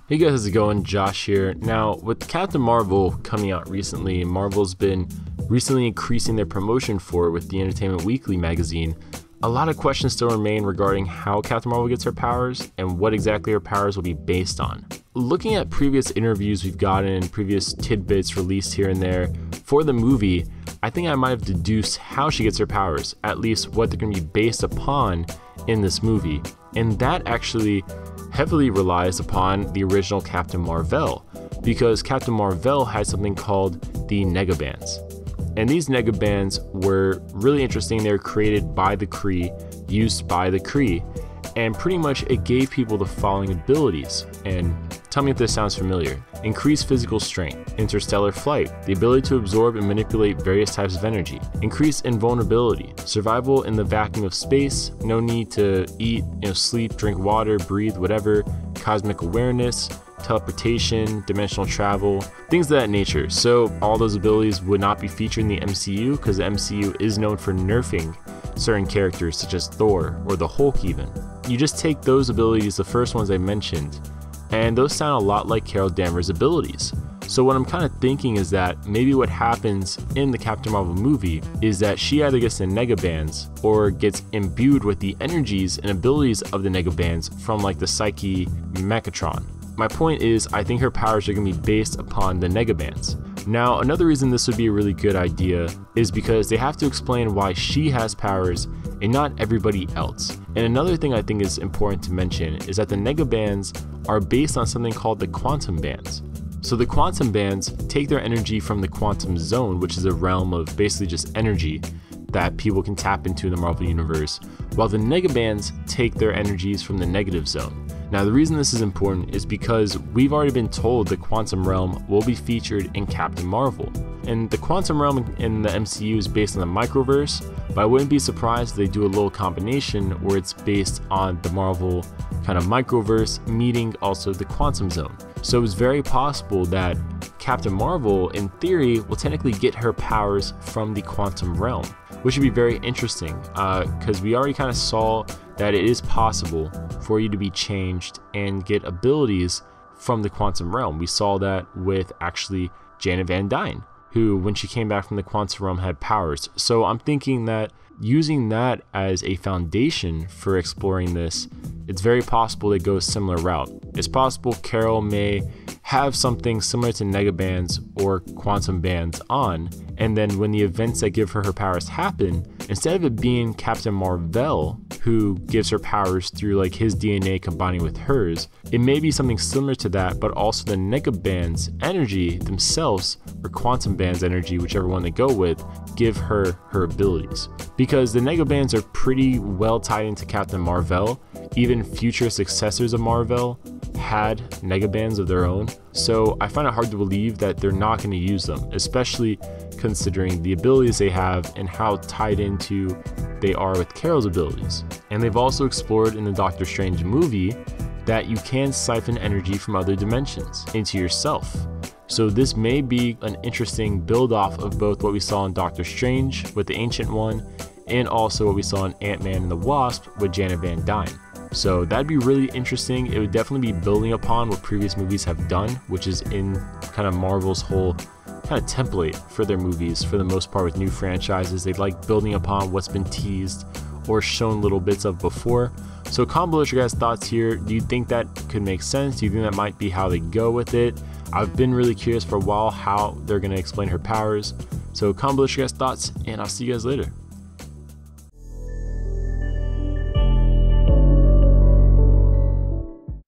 Hey guys, how's it going? Josh here. Now, with Captain Marvel coming out recently, Marvel's been recently increasing their promotion for it with the Entertainment Weekly magazine. A lot of questions still remain regarding how Captain Marvel gets her powers and what exactly her powers will be based on. Looking at previous interviews we've gotten, previous tidbits released here and there for the movie, I think I might have deduced how she gets her powers, at least what they're going to be based upon in this movie. And that actually heavily relies upon the original Captain Marvel, because Captain Marvel had something called the Negabands. And these Negabands were really interesting. They were created by the Kree, used by the Kree, and pretty much it gave people the following abilities. And tell me if this sounds familiar. Increased physical strength, interstellar flight, the ability to absorb and manipulate various types of energy, increased invulnerability, survival in the vacuum of space, no need to eat, sleep, drink water, breathe, whatever, cosmic awareness, teleportation, dimensional travel, things of that nature. So all those abilities would not be featured in the MCU because the MCU is known for nerfing certain characters such as Thor or the Hulk even. You just take those abilities, the first ones I mentioned, and those sound a lot like Carol Danvers' abilities. So what I'm kind of thinking is that maybe what happens in the Captain Marvel movie is that she either gets the Negabands or gets imbued with the energies and abilities of the Negabands from like the Psyche Mechatron. My point is, I think her powers are going to be based upon the Negabands. Now, another reason this would be a really good idea is because they have to explain why she has powers and not everybody else. And another thing I think is important to mention is that the Negabands are based on something called the quantum bands. So the quantum bands take their energy from the quantum zone, which is a realm of basically just energy that people can tap into in the Marvel Universe, while the Negabands take their energies from the negative zone. Now, the reason this is important is because we've already been told the quantum realm will be featured in Captain Marvel. And the quantum realm in the MCU is based on the microverse, but I wouldn't be surprised if they do a little combination where it's based on the Marvel kind of microverse meeting also the quantum zone. So it's very possible that Captain Marvel, in theory, will technically get her powers from the quantum realm, which would be very interesting because we already kind of saw that it is possible for you to be changed and get abilities from the quantum realm. We saw that with actually Janet Van Dyne, who when she came back from the quantum realm had powers. So I'm thinking that using that as a foundation for exploring this, it's very possible they go a similar route. It's possible Carol may have something similar to Negabands or quantum bands on, and then when the events that give her powers happen, instead of it being Captain Marvel who gives her powers through like his DNA combining with hers, it may be something similar to that, but also the Negabands energy themselves, or quantum bands energy, whichever one they go with, give her her abilities. Because the Negabands are pretty well tied into Captain Marvel. Even future successors of Marvel had Negabands of their own, so I find it hard to believe that they're not going to use them, especially considering the abilities they have and how tied into they are with Carol's abilities. And they've also explored in the Doctor Strange movie that you can siphon energy from other dimensions into yourself. So this may be an interesting build off of both what we saw in Doctor Strange with the Ancient One and also what we saw in Ant-Man and the Wasp with Janet Van Dyne. So that'd be really interesting. It would definitely be building upon what previous movies have done, which is in kind of Marvel's whole kind of template for their movies for the most part with new franchises. They like building upon what's been teased or shown little bits of before. So comment below your guys' thoughts here. Do you think that could make sense? Do you think that might be how they go with it? I've been really curious for a while how they're going to explain her powers. So comment below your guys' thoughts, and I'll see you guys later.